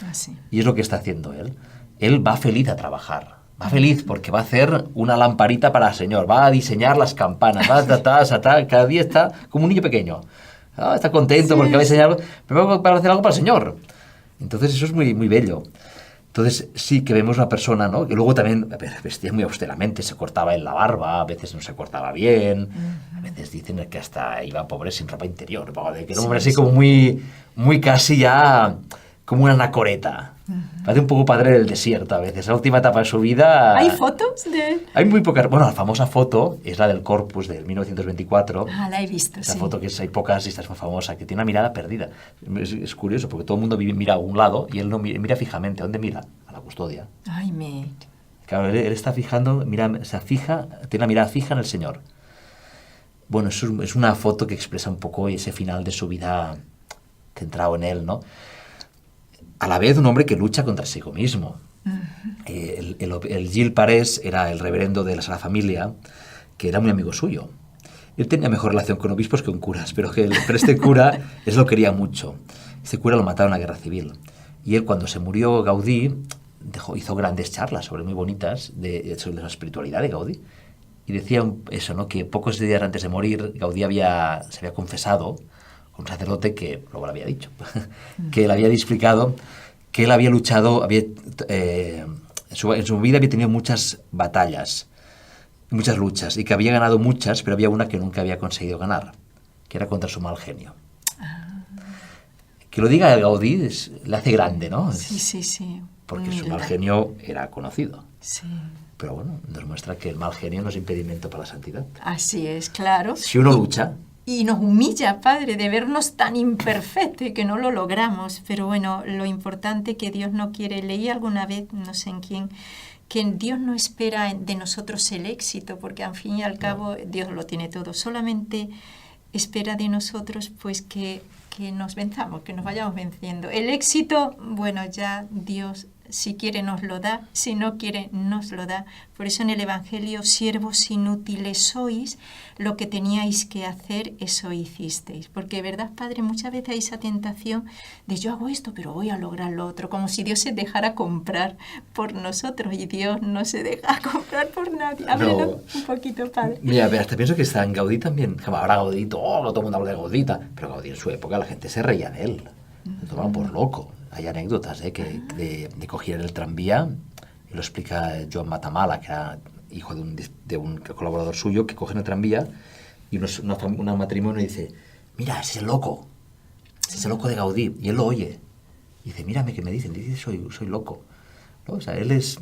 Así. Y es lo que está haciendo él. Él va feliz a trabajar, va feliz porque va a hacer una lamparita para el Señor, va a diseñar las campanas, cada día está como un niño pequeño. Está contento porque va a diseñar, pero va a hacer algo para el Señor. Entonces eso es muy, muy bello. Entonces sí que vemos una persona, ¿no? Que luego también vestía muy austeramente, se cortaba en la barba, a veces no se cortaba bien, a veces dicen que hasta iba pobre sin ropa interior, que era un hombre así como muy, muy casi ya como una anacoreta. Parece un poco padre del desierto a veces. La última etapa de su vida... ¿Hay fotos de él? Hay muy pocas... Bueno, la famosa foto es la del Corpus del 1924. La he visto, esa foto que hay pocas y esta es muy famosa, que tiene una mirada perdida. Es curioso porque todo el mundo mira a un lado y él no mira fijamente. ¿A dónde mira? A la custodia. Ay, me... Claro, él está fijando, tiene la mirada fija en el Señor. Bueno, es una foto que expresa un poco ese final de su vida centrado en él, ¿no? A la vez un hombre que lucha contra sí mismo. El Gil Parés era el reverendo de la Sagrada Familia, que era muy amigo suyo. Él tenía mejor relación con obispos que con curas, pero este cura lo quería mucho. Este cura lo mataron en la Guerra Civil. Y él, cuando se murió Gaudí, hizo grandes charlas muy bonitas sobre la espiritualidad de Gaudí. Y decía eso, ¿no? Que pocos días antes de morir, Gaudí se había confesado con un sacerdote que luego lo había dicho, que le había explicado que él había luchado, en su vida había tenido muchas batallas, muchas luchas, y que había ganado muchas, pero había una que nunca había conseguido ganar, que era contra su mal genio. Que lo diga el Gaudí le hace grande, ¿no? Sí. Porque su mal genio era conocido. Sí. Pero bueno, nos muestra que el mal genio no es impedimento para la santidad. Así es, claro. Si uno lucha... Y nos humilla, Padre, de vernos tan imperfectos y que no lo logramos. Pero bueno, lo importante que Dios no quiere, leí alguna vez, no sé en quién, que Dios no espera de nosotros el éxito, porque al fin y al cabo Dios lo tiene todo. Solamente espera de nosotros pues que nos venzamos, que nos vayamos venciendo. El éxito, bueno, ya Dios, si quiere nos lo da, si no quiere nos lo da. Por eso en el Evangelio, siervos inútiles sois, lo que teníais que hacer, eso hicisteis. Porque, ¿verdad, Padre? Muchas veces hay esa tentación de yo hago esto, pero voy a lograr lo otro, como si Dios se dejara comprar por nosotros, y Dios no se deja comprar por nadie. Háblenos un poquito, Padre. Mira, hasta pienso que está en Gaudí también. Ahora Gaudí, todo el mundo habla de Gaudí, pero Gaudí en su época la gente se reía de él, lo tomaban por loco. Hay anécdotas de coger el tranvía, y lo explica Joan Matamala, que era hijo de un colaborador suyo, que coge el tranvía y un matrimonio dice, mira, ese es el loco de Gaudí, y él lo oye. Y dice, mírame que me dicen, soy loco. ¿No? O sea, él es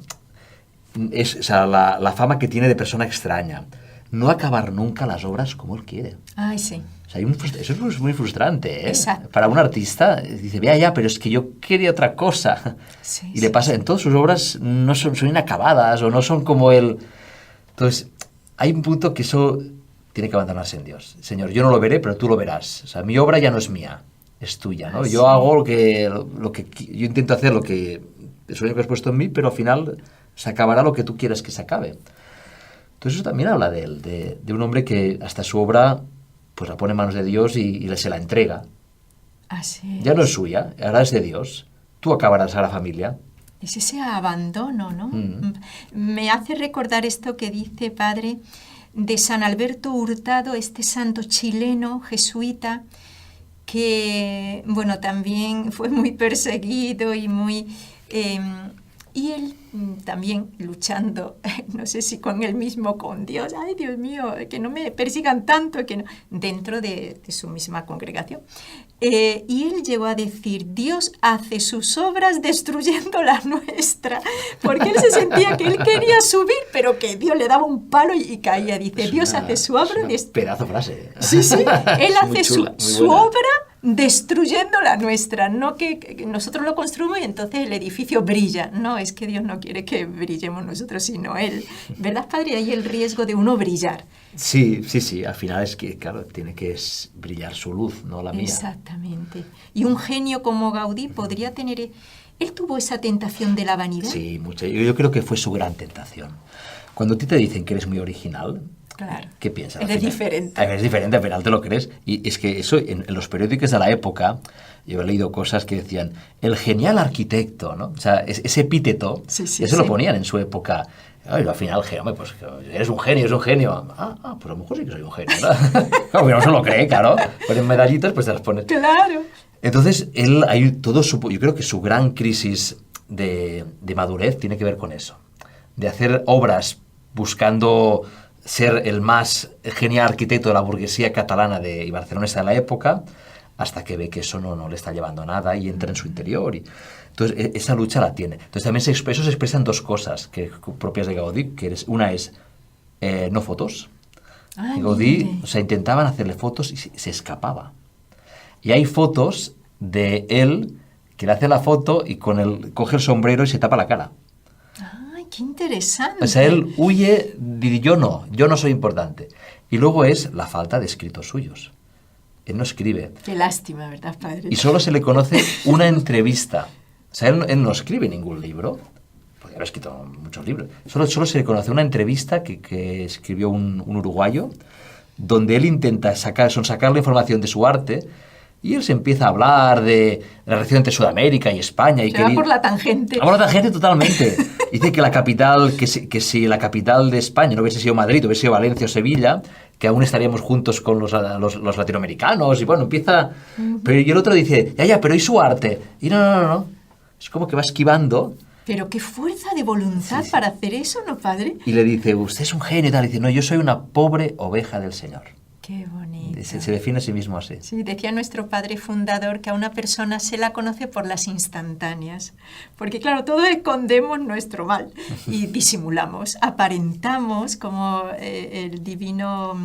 la fama que tiene de persona extraña. No acabar nunca las obras como él quiere. Ay, sí. O sea, eso es muy frustrante, ¿eh? Exacto. Para un artista, dice, ya, pero es que yo quería otra cosa. Sí, y le pasa, en todas sus obras no son inacabadas o no son como él. Entonces, hay un punto que eso tiene que abandonarse en Dios. Señor, yo no lo veré, pero tú lo verás. O sea, mi obra ya no es mía, es tuya, ¿no? Yo hago lo que yo intento hacer, el sueño que has puesto en mí, pero al final se acabará lo que tú quieras que se acabe. Entonces eso también habla de él, de un hombre que hasta su obra pues la pone en manos de Dios y se la entrega. Así es. Ya no es suya, ahora es de Dios. Tú acabarás a la familia. Es ese abandono, ¿no? Me hace recordar esto que dice, Padre, de San Alberto Hurtado, este santo chileno, jesuita, que, bueno, también fue muy perseguido y muy... y él también luchando, no sé si con él mismo, con Dios, ay Dios mío, que no me persigan tanto, que no, dentro de su misma congregación. Y él llegó a decir, Dios hace sus obras destruyendo la nuestra, porque él se sentía que él quería subir, pero que Dios le daba un palo y caía. Dice, Dios hace su obra... Pedazo frase. Sí, él hace chula, su obra destruyendo la nuestra, no que nosotros lo construimos y entonces el edificio brilla. No, es que Dios no quiere que brillemos nosotros, sino Él. ¿Verdad, Padre? Hay el riesgo de uno brillar. Sí, al final es que, claro, tiene que brillar su luz, no la mía. Exactamente. Y un genio como Gaudí podría tener... ¿Él tuvo esa tentación de la vanidad? Sí, mucho. Yo creo que fue su gran tentación. Cuando a ti te dicen que eres muy original... Claro. ¿Qué piensas? Eres diferente. Eres diferente, al final te lo crees. Y es que eso, en los periódicos de la época, yo he leído cosas que decían, el genial arquitecto, ¿no? O sea, ese epíteto, eso lo ponían en su época. Ay, al final, hombre, pues eres un genio. Pues a lo mejor sí que soy un genio, ¿no? Claro, que no se lo cree, claro. Ponen medallitas, pues te las pones. Claro. Entonces, yo creo que su gran crisis de madurez tiene que ver con eso. De hacer obras buscando... ser el más genial arquitecto de la burguesía catalana y barcelonesa de la época, hasta que ve que eso no le está llevando a nada y entra en su interior. Entonces, esa lucha la tiene. Entonces, también eso se expresa en dos cosas propias de Gaudí, una es no fotos. Gaudí, intentaban hacerle fotos y se escapaba. Y hay fotos de él que le hace la foto y coge el sombrero y se tapa la cara. ¡Ay, qué interesante! O sea, él huye, dice, yo no soy importante. Y luego es la falta de escritos suyos. Él no escribe. Qué lástima, ¿verdad, padre? Y solo se le conoce una entrevista. O sea, él no escribe ningún libro. Podría haber escrito muchos libros. Solo se le conoce una entrevista que escribió un uruguayo, donde él intenta sacar la información de su arte, y él se empieza a hablar de la relación entre Sudamérica y España. Y se va por la tangente. Va por la tangente totalmente. Dice que la capital, que si la capital de España no hubiese sido Madrid, hubiese sido Valencia o Sevilla, que aún estaríamos juntos con los latinoamericanos. Y bueno, empieza... Pero, y el otro dice, pero ¿y su arte? Y no. Es como que va esquivando. Pero qué fuerza de voluntad para hacer eso, ¿no, padre? Y le dice, usted es un genio y tal. Y dice, no, yo soy una pobre oveja del Señor. Qué bonito. Se define a sí mismo así. Sí, decía nuestro padre fundador que a una persona se la conoce por las instantáneas. Porque claro, todos escondemos nuestro mal y disimulamos, aparentamos como el divino,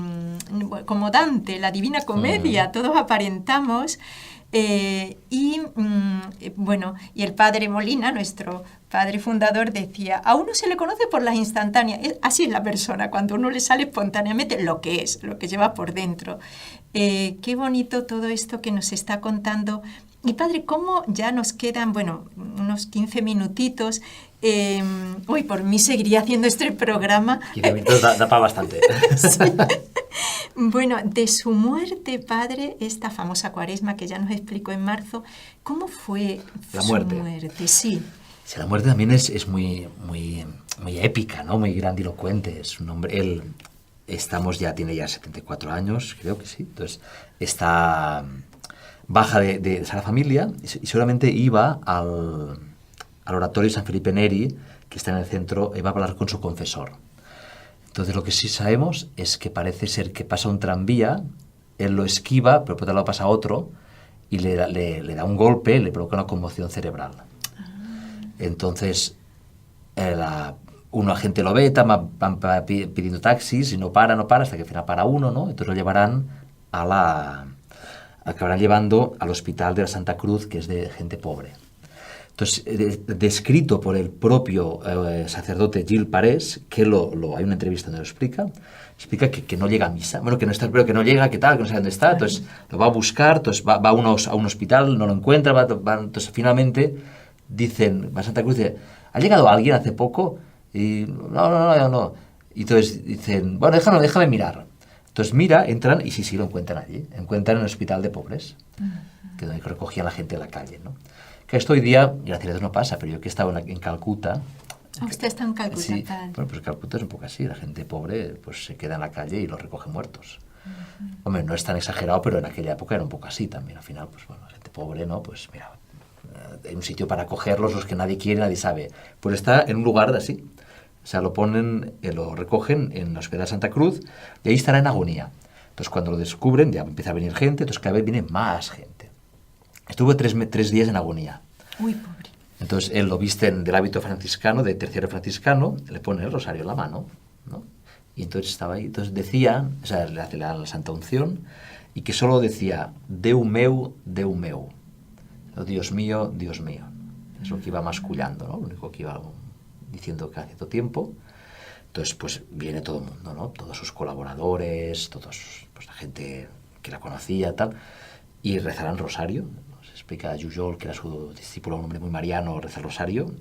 como Dante, la Divina Comedia, todos aparentamos. Y el padre Molina, nuestro padre fundador, decía, a uno se le conoce por las instantáneas. Así es la persona, cuando a uno le sale espontáneamente lo que lleva por dentro. Qué bonito todo esto que nos está contando. Y padre, ¿cómo ya nos quedan, unos 15 minutitos? Por mí seguiría haciendo este programa. 15 minutos da para bastante. Sí. Bueno, de su muerte, padre, esta famosa cuaresma que ya nos explicó en marzo, ¿cómo fue la muerte? Su muerte? Sí. Sí, la muerte también es muy, muy, muy épica, ¿no? Muy grandilocuente. Es un hombre, tiene ya 74 años, creo que sí. Entonces, baja de la familia y seguramente iba al oratorio San Felipe Neri, que está en el centro, y va a hablar con su confesor. Entonces, lo que sí sabemos es que parece ser que pasa un tranvía, él lo esquiva, pero por otro lado pasa otro, y le da un golpe, le provoca una conmoción cerebral. Entonces, un agente lo ve, van pidiendo taxis, y no para, hasta que al final para uno, ¿no? Entonces lo llevarán acabarán llevando al hospital de la Santa Cruz, que es de gente pobre. Entonces, descrito por el propio sacerdote Gil Parés, que hay una entrevista donde lo explica que no llega a misa, que no está, pero que no llega, que tal, que no sabe dónde está, entonces lo va a buscar, entonces va a un hospital, no lo encuentra, entonces finalmente va a Santa Cruz y dice, ¿ha llegado alguien hace poco? Y no. Y entonces dicen, bueno, déjame mirar. Entonces entran y sí lo encuentran allí, encuentran en el hospital de pobres, que donde recogían la gente de la calle, ¿no? Que esto hoy día, gracias a Dios, no pasa, pero yo que he estado en Calcuta... ¿Usted está en Calcuta? Sí, bueno, pues Calcuta es un poco así, la gente pobre pues se queda en la calle y los recoge muertos. Hombre, no es tan exagerado, pero en aquella época era un poco así también. Al final, pues bueno, la gente pobre, ¿no? Pues mira, hay un sitio para acogerlos, los que nadie quiere, nadie sabe. Pues está en un lugar así. O sea, lo recogen en la Hospital de Santa Cruz y ahí estará en agonía. Entonces, cuando lo descubren, ya empieza a venir gente, entonces cada vez viene más gente. Estuvo 3 días en agonía. Uy, pobre. Entonces, él lo visten del hábito franciscano, de terciario franciscano, le pone el rosario en la mano, ¿no? Y entonces estaba ahí. Entonces decía, o sea, le hace la Santa Unción, y que solo decía, Deu meu, Deu meu. Oh, Dios mío, Dios mío. Es lo que iba mascullando, ¿no? Lo único que iba diciendo cada cierto tiempo. Entonces, pues viene todo el mundo, ¿no? Todos sus colaboradores, pues la gente que la conocía, tal, y rezarán rosario. Nos explica Jujol, que era su discípulo, un hombre muy mariano, reza el rosario,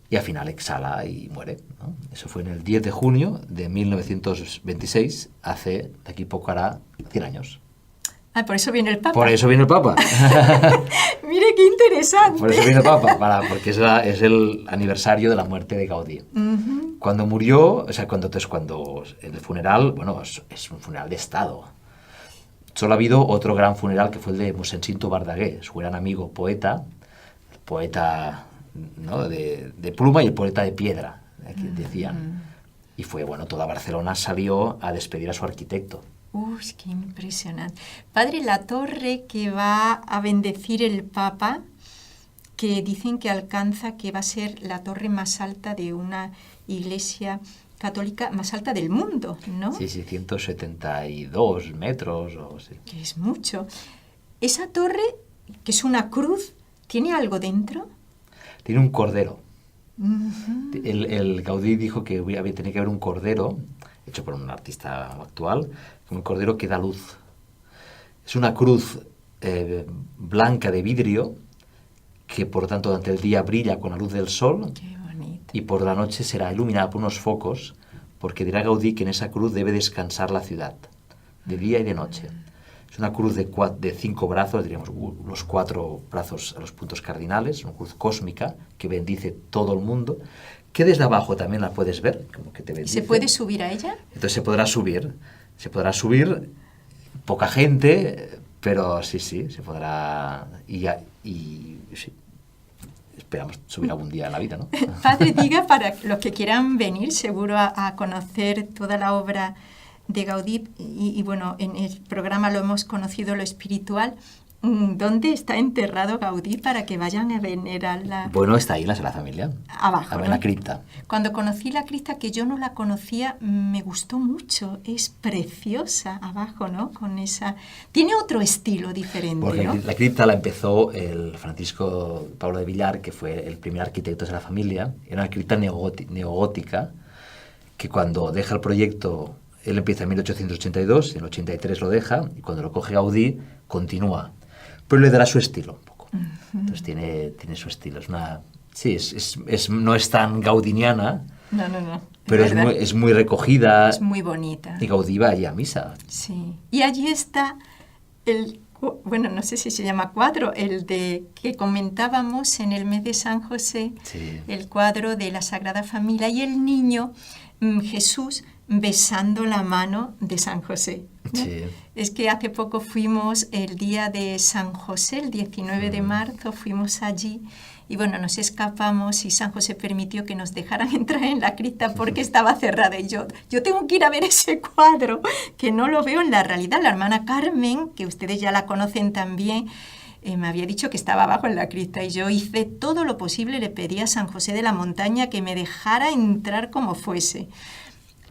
y al final exhala y muere, ¿no? Eso fue en el 10 de junio de 1926, de aquí poco hará 100 años. Ah, por eso viene el Papa. Por eso viene el Papa. Mire qué interesante. Por eso viene el Papa, porque es el aniversario de la muerte de Gaudí. Cuando murió, o sea, cuando el funeral, bueno, es un funeral de Estado. Solo ha habido otro gran funeral que fue el de Mossèn Cinto Verdaguer, su gran amigo poeta, el poeta, ¿no?, de pluma y el poeta de piedra, que decían. Y fue, bueno, toda Barcelona salió a despedir a su arquitecto. Uy, qué impresionante. Padre, la torre que va a bendecir el Papa, que dicen que va a ser la torre más alta de una iglesia católica más alta del mundo, ¿no? Sí, 172 metros o así. Que es mucho. Esa torre, que es una cruz, ¿Tiene algo dentro? Tiene un cordero. El Gaudí dijo que tenía que haber un cordero, hecho por un artista actual, un cordero que da luz. Es una cruz blanca de vidrio que por tanto durante el día brilla con la luz del sol. Qué bonito. Y por la noche será iluminada por unos focos, porque dirá Gaudí que en esa cruz debe descansar la ciudad, de día y de noche. Es una cruz de 5 brazos, diríamos los 4 brazos a los puntos cardinales, una cruz cósmica que bendice todo el mundo, que desde abajo también la puedes ver, como que te bendice. ¿Se puede subir a ella? Entonces se podrá subir, poca gente, pero sí, se podrá, y sí, esperamos subir algún día en la vida, ¿no? Padre, diga para los que quieran venir, seguro a conocer toda la obra de Gaudí, y bueno, en el programa lo hemos conocido, lo espiritual. ¿Dónde está enterrado Gaudí para que vayan a venerarla? Bueno, está ahí en la Sagrada Familia. Abajo, en ¿no? la cripta. Cuando conocí la cripta, que yo no la conocía, me gustó mucho. Es preciosa abajo, ¿no? Con esa... Tiene otro estilo diferente, Porque ¿no? la cripta la empezó el Francisco Pablo de Villar, que fue el primer arquitecto de la familia. Era una cripta neogótica, que cuando deja el proyecto, él empieza en 1882, en el 83 lo deja, y cuando lo coge Gaudí, continúa. Pero le dará su estilo un poco. Entonces tiene su estilo. Es una... Sí, no es tan gaudiniana, No. pero es muy recogida. Es muy bonita. Y Gaudí va allí a misa. Sí. Y allí está bueno, no sé si se llama cuadro, el de que comentábamos en el mes de San José, Sí. el cuadro de la Sagrada Familia y el niño Jesús besando la mano de San José, ¿no? Sí. Es que hace poco fuimos el día de San José, el 19 de marzo, fuimos allí y bueno, nos escapamos y San José permitió que nos dejaran entrar en la cripta porque estaba cerrada y yo tengo que ir a ver ese cuadro, que no lo veo en la realidad. La hermana Carmen, que ustedes ya la conocen también, me había dicho que estaba abajo en la cripta y yo hice todo lo posible, le pedí a San José de la Montaña que me dejara entrar como fuese.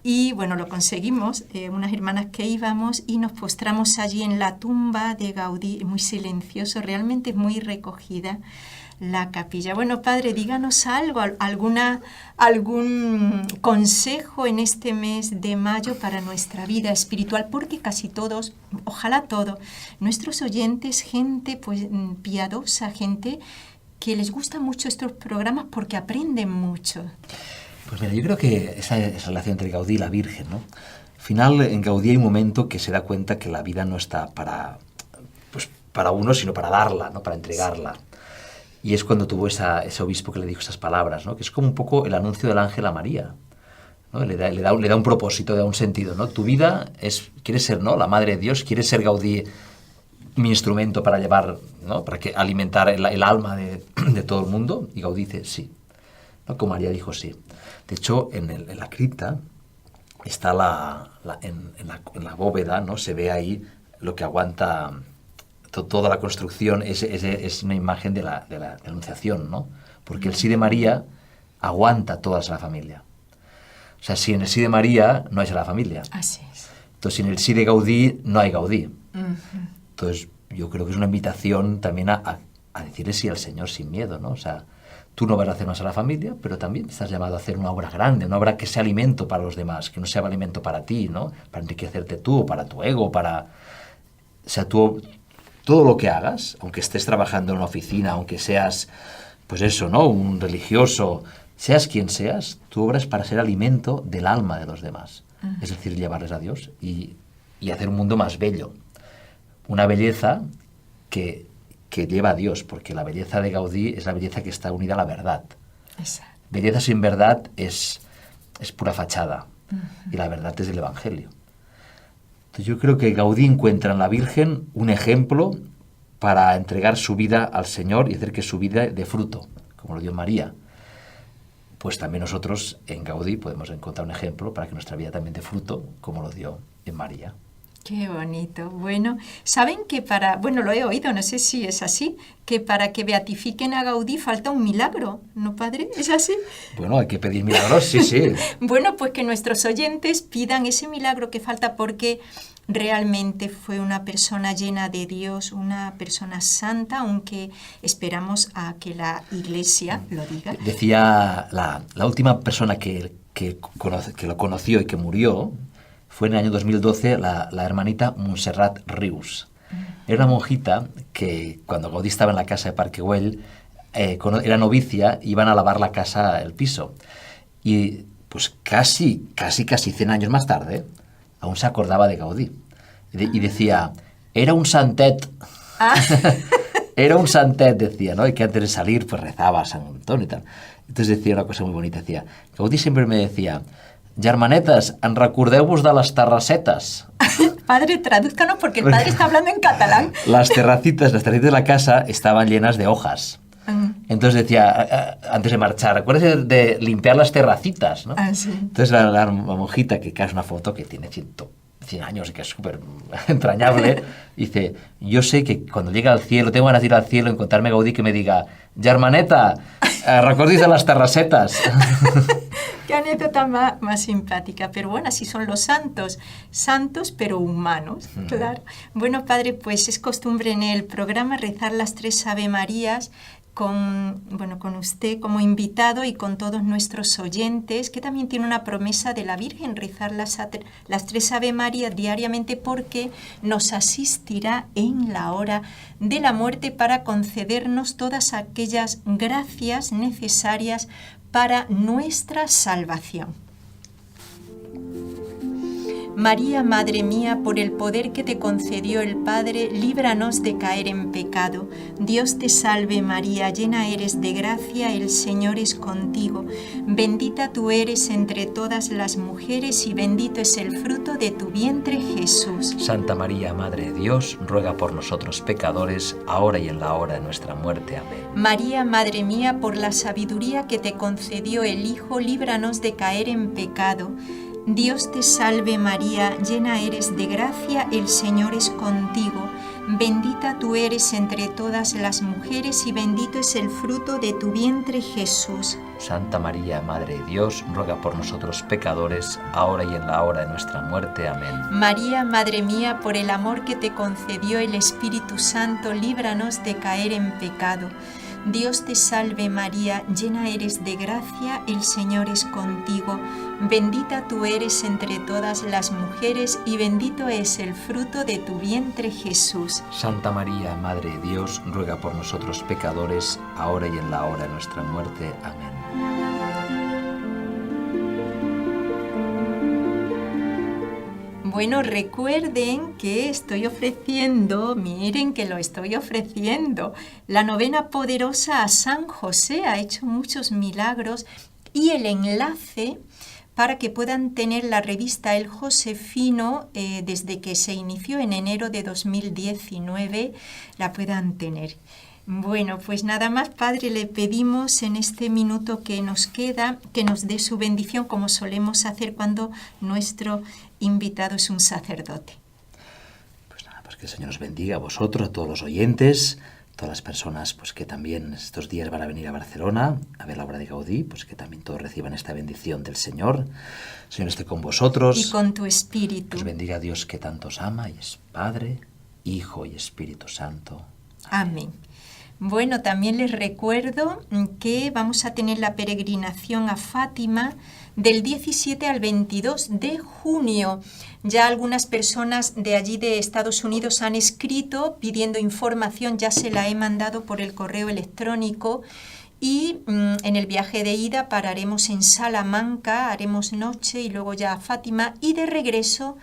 Y bueno, lo conseguimos, unas hermanas que íbamos y nos postramos allí en la tumba de Gaudí, muy silencioso, realmente muy recogida la capilla. Bueno, padre, díganos algo, algún consejo en este mes de mayo para nuestra vida espiritual, porque casi todos, ojalá todos, nuestros oyentes, gente pues piadosa, gente que les gustan mucho estos programas porque aprenden mucho. Pues mira, yo creo que esa relación entre Gaudí y la Virgen, ¿no? Al final, en Gaudí hay un momento que se da cuenta que la vida no está para uno, sino para darla, ¿no? Para entregarla. Y es cuando tuvo ese obispo que le dijo esas palabras, ¿no? Que es como un poco el anuncio del ángel a María, ¿no? Le da un propósito, le da un sentido, ¿no? Tu vida quieres ser, ¿no? La madre de Dios, quieres ser Gaudí, mi instrumento para llevar, ¿no? Para alimentar el alma de todo el mundo. Y Gaudí dice sí, ¿no? Como María dijo sí. De hecho, en la cripta está en la bóveda, ¿no? Se ve ahí lo que aguanta toda la construcción, es una imagen de la Anunciación, ¿no? Porque el sí de María aguanta toda la familia. O sea, si en el sí de María no hay la familia. Así es. Entonces, en el sí de Gaudí no hay Gaudí. Uh-huh. Entonces, yo creo que es una invitación también a decirle sí al Señor sin miedo, ¿no? O sea, tú no vas a hacer más a la familia, pero también estás llamado a hacer una obra grande, una obra que sea alimento para los demás, que no sea alimento para ti, ¿no? Para enriquecerte tú, para tu ego, para... O sea, todo lo que hagas, aunque estés trabajando en una oficina, aunque seas, pues eso, ¿no? Un religioso, seas quien seas, tu obra es para ser alimento del alma de los demás. Uh-huh. Es decir, llevarles a Dios y hacer un mundo más bello. Una belleza que lleva a Dios, porque la belleza de Gaudí es la belleza que está unida a la verdad. Exacto. Belleza sin verdad es pura fachada, y la verdad es el Evangelio. Entonces yo creo que Gaudí encuentra en la Virgen un ejemplo para entregar su vida al Señor y hacer que su vida dé fruto, como lo dio María. Pues también nosotros en Gaudí podemos encontrar un ejemplo para que nuestra vida también dé fruto, como lo dio en María. Qué bonito. Bueno, ¿saben que lo he oído, no sé si es así, que para que beatifiquen a Gaudí falta un milagro, ¿no, padre? ¿Es así? Bueno, hay que pedir milagros, sí. Bueno, pues que nuestros oyentes pidan ese milagro que falta porque realmente fue una persona llena de Dios, una persona santa, aunque esperamos a que la Iglesia lo diga. Decía la última persona que lo conoció y que murió fue en el año 2012 la hermanita Montserrat Rius. Era una monjita que cuando Gaudí estaba en la casa de Parque Güell, era novicia, iban a lavar la casa, el piso. Y pues casi 100 años más tarde, aún se acordaba de Gaudí. Y decía, era un santet. Era un santet, decía, ¿no? Y que antes de salir pues rezaba a San Antón y tal. Entonces decía una cosa muy bonita, decía, Gaudí siempre me decía, germanetes, en recordeu-vos de les terrassetes. Padre, tradúzcanos porque el padre está hablando en catalán. Las terracitas de la casa estaban llenas de hojas. Entonces decía, antes de marchar, acuérdate de limpiar las terracitas, ¿no? Sí. Entonces la monjita, que es una foto que tiene 100 años y que es súper entrañable, dice, yo sé que cuando llegue al cielo, tengo ganas de ir al cielo y encontrarme a Gaudí que me diga, germaneta, recordis de las terrasetas. Qué anécdota más simpática, pero bueno, así son los santos, santos pero humanos, claro. Bueno, padre, pues es costumbre en el programa rezar las 3 Ave Marías con usted como invitado y con todos nuestros oyentes, que también tiene una promesa de la Virgen, rezar las 3 Ave Marías diariamente porque nos asistirá en la hora de la muerte para concedernos todas aquellas gracias necesarias para nuestra salvación. María, Madre mía, por el poder que te concedió el Padre, líbranos de caer en pecado. Dios te salve María, llena eres de gracia, el Señor es contigo. Bendita tú eres entre todas las mujeres y bendito es el fruto de tu vientre, Jesús. Santa María, Madre de Dios, ruega por nosotros pecadores, ahora y en la hora de nuestra muerte. Amén. María, Madre mía, por la sabiduría que te concedió el Hijo, líbranos de caer en pecado. Dios te salve María, llena eres de gracia, el Señor es contigo. Bendita tú eres entre todas las mujeres y bendito es el fruto de tu vientre, Jesús. Santa María, Madre de Dios, ruega por nosotros pecadores, ahora y en la hora de nuestra muerte. Amén. María, Madre mía, por el amor que te concedió el Espíritu Santo, líbranos de caer en pecado. Dios te salve María, llena eres de gracia, el Señor es contigo. Bendita tú eres entre todas las mujeres y bendito es el fruto de tu vientre, Jesús. Santa María, Madre de Dios, ruega por nosotros pecadores, ahora y en la hora de nuestra muerte. Amén. Bueno, recuerden que estoy ofreciendo, miren que lo estoy ofreciendo, la novena poderosa a San José, ha hecho muchos milagros, y el enlace para que puedan tener la revista El Josefino desde que se inició en enero de 2019, la puedan tener. Bueno, pues nada más, Padre, le pedimos en este minuto que nos queda, que nos dé su bendición como solemos hacer cuando nuestro invitado es un sacerdote. Pues nada, pues que el Señor os bendiga a vosotros, a todos los oyentes, todas las personas pues que también estos días van a venir a Barcelona a ver la obra de Gaudí, pues que también todos reciban esta bendición del Señor. El Señor esté con vosotros. Y con tu espíritu. Que os bendiga a Dios que tanto os ama y es Padre, Hijo y Espíritu Santo. Amén. Bueno, también les recuerdo que vamos a tener la peregrinación a Fátima del 17 al 22 de junio. Ya algunas personas de allí de Estados Unidos han escrito pidiendo información, ya se la he mandado por el correo electrónico. Y en el viaje de ida pararemos en Salamanca, haremos noche y luego ya a Fátima, y de regreso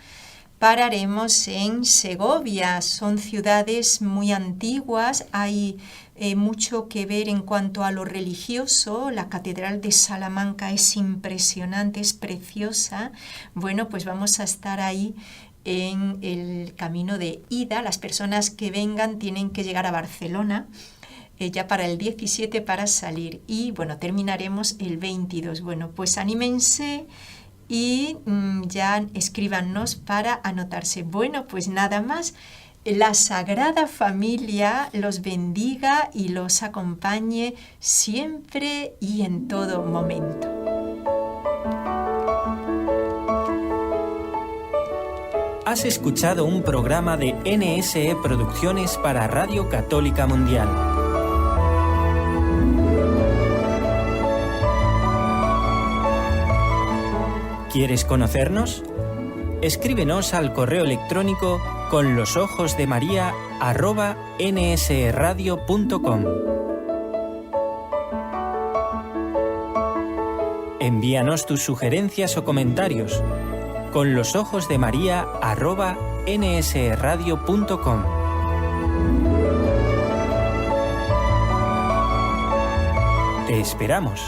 pararemos en Segovia. Son ciudades muy antiguas, hay mucho que ver en cuanto a lo religioso. La Catedral de Salamanca es impresionante, es preciosa. Bueno, pues vamos a estar ahí en el camino de ida. Las personas que vengan tienen que llegar a Barcelona ya para el 17 para salir. Y bueno, terminaremos el 22. Bueno, pues anímense y ya escríbanos para anotarse. Bueno, pues nada más. La Sagrada Familia los bendiga y los acompañe siempre y en todo momento. Has escuchado un programa de NSE Producciones para Radio Católica Mundial. ¿Quieres conocernos? Escríbenos al correo electrónico conlosojosdemaria@nsradio.com. Envíanos tus sugerencias o comentarios conlosojosdemaria@nsradio.com. Te esperamos.